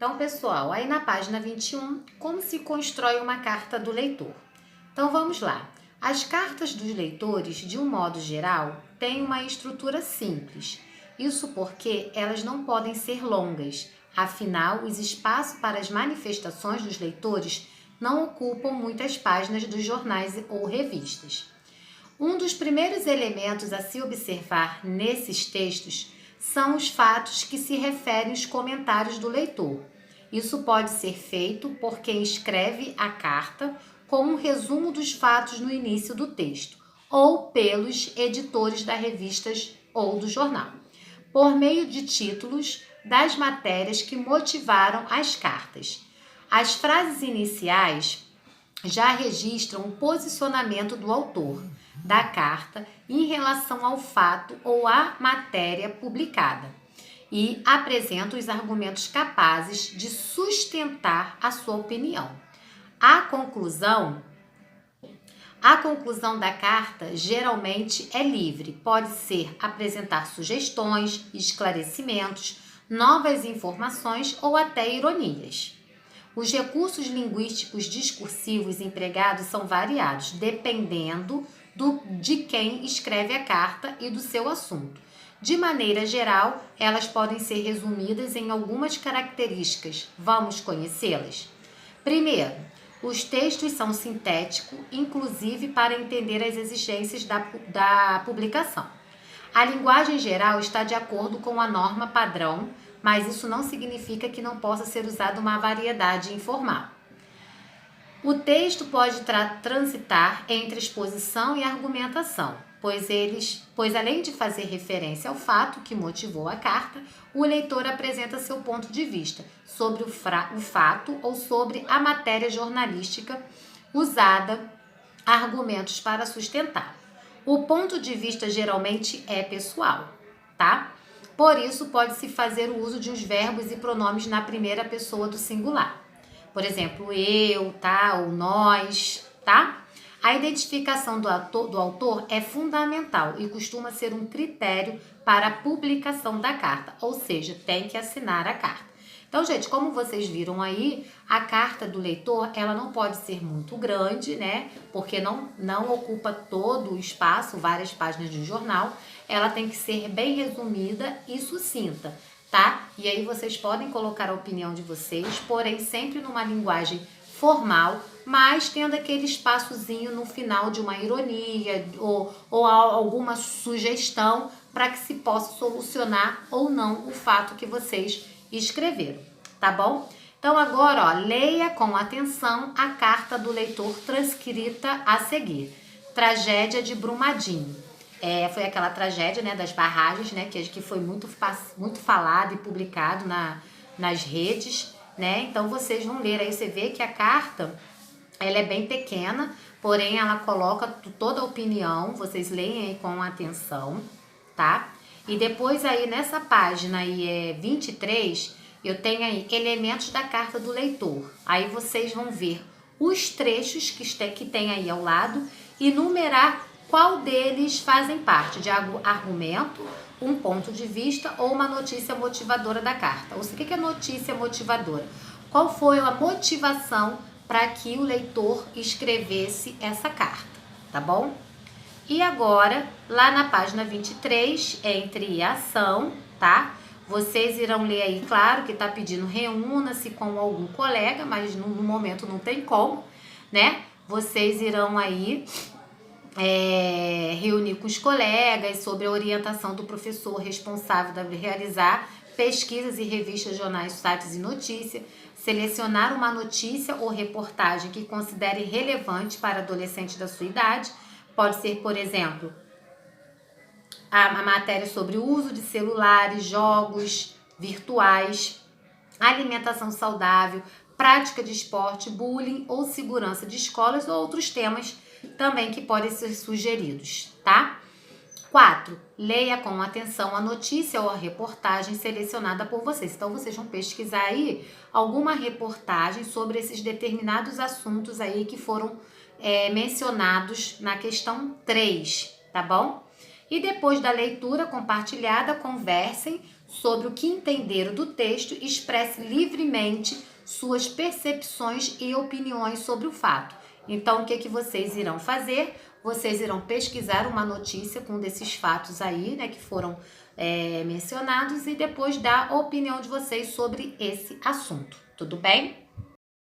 Então, pessoal, aí na página 21, como se constrói uma carta do leitor? Então, vamos lá. As cartas dos leitores, de um modo geral, têm uma estrutura simples. Isso porque elas não podem ser longas. Afinal, os espaços para as manifestações dos leitores não ocupam muitas páginas dos jornais ou revistas. Um dos primeiros elementos a se observar nesses textos são os fatos que se referem aos comentários do leitor. Isso pode ser feito por quem escreve a carta com um resumo dos fatos no início do texto, ou pelos editores das revistas ou do jornal, por meio de títulos das matérias que motivaram as cartas. As frases iniciais já registram o posicionamento do autor da carta em relação ao fato ou à matéria publicada e apresentam os argumentos capazes de sustentar a sua opinião. A conclusão da carta geralmente é livre, pode ser apresentar sugestões, esclarecimentos, novas informações ou até ironias. Os recursos linguísticos discursivos empregados são variados, dependendo de quem escreve a carta e do seu assunto. De maneira geral, elas podem ser resumidas em algumas características. Vamos conhecê-las? Primeiro, os textos são sintéticos, inclusive para entender as exigências da publicação. A linguagem geral está de acordo com a norma padrão, mas isso não significa que não possa ser usada uma variedade informal. O texto pode transitar entre exposição e argumentação, pois além de fazer referência ao fato que motivou a carta, o leitor apresenta seu ponto de vista sobre o fato ou sobre a matéria jornalística usada, argumentos para sustentar. O ponto de vista geralmente é pessoal, tá? Por isso, pode-se fazer o uso de os verbos e pronomes na primeira pessoa do singular. Por exemplo, eu, tá? Ou nós, tá? A identificação do autor é fundamental e costuma ser um critério para a publicação da carta, ou seja, tem que assinar a carta. Então, gente, como vocês viram aí, a carta do leitor, ela não pode ser muito grande, né? Porque não ocupa todo o espaço, várias páginas de jornal. Ela tem que ser bem resumida e sucinta, tá? E aí vocês podem colocar a opinião de vocês, porém sempre numa linguagem formal, mas tendo aquele espaçozinho no final de uma ironia ou alguma sugestão para que se possa solucionar ou não o fato que vocês escreveram, tá bom? Então agora, ó, leia com atenção a carta do leitor transcrita a seguir. Tragédia de Brumadinho. Foi aquela tragédia, né, das barragens, né, que foi muito falado e publicado nas redes, né? Então vocês vão ler aí, você vê que a carta, ela é bem pequena, porém ela coloca toda a opinião, vocês leem aí com atenção, tá? E depois aí nessa página aí 23, eu tenho aí elementos da carta do leitor. Aí vocês vão ver os trechos que tem aí ao lado e numerar qual deles fazem parte de argumento, um ponto de vista ou uma notícia motivadora da carta. Ou seja, o que é notícia motivadora? Qual foi a motivação para que o leitor escrevesse essa carta, tá bom? E agora, lá na página 23, entre ação, tá? Vocês irão ler aí, claro que tá pedindo reúna-se com algum colega, mas no momento não tem como, né? Vocês irão aí reunir com os colegas sobre a orientação do professor responsável de realizar pesquisas e revistas, jornais, sites e notícias, selecionar uma notícia ou reportagem que considere relevante para adolescentes da sua idade. Pode ser, por exemplo, a matéria sobre o uso de celulares, jogos virtuais, alimentação saudável, prática de esporte, bullying ou segurança de escolas ou outros temas também que podem ser sugeridos, tá? 4. Leia com atenção a notícia ou a reportagem selecionada por vocês. Então, vocês vão pesquisar aí alguma reportagem sobre esses determinados assuntos aí que foram mencionados na questão 3, tá bom? E depois da leitura compartilhada, conversem sobre o que entenderam do texto e expresse livremente suas percepções e opiniões sobre o fato. Então, o que vocês irão fazer? Vocês irão pesquisar uma notícia com desses fatos aí, né, que foram mencionados, e depois dar a opinião de vocês sobre esse assunto. Tudo bem?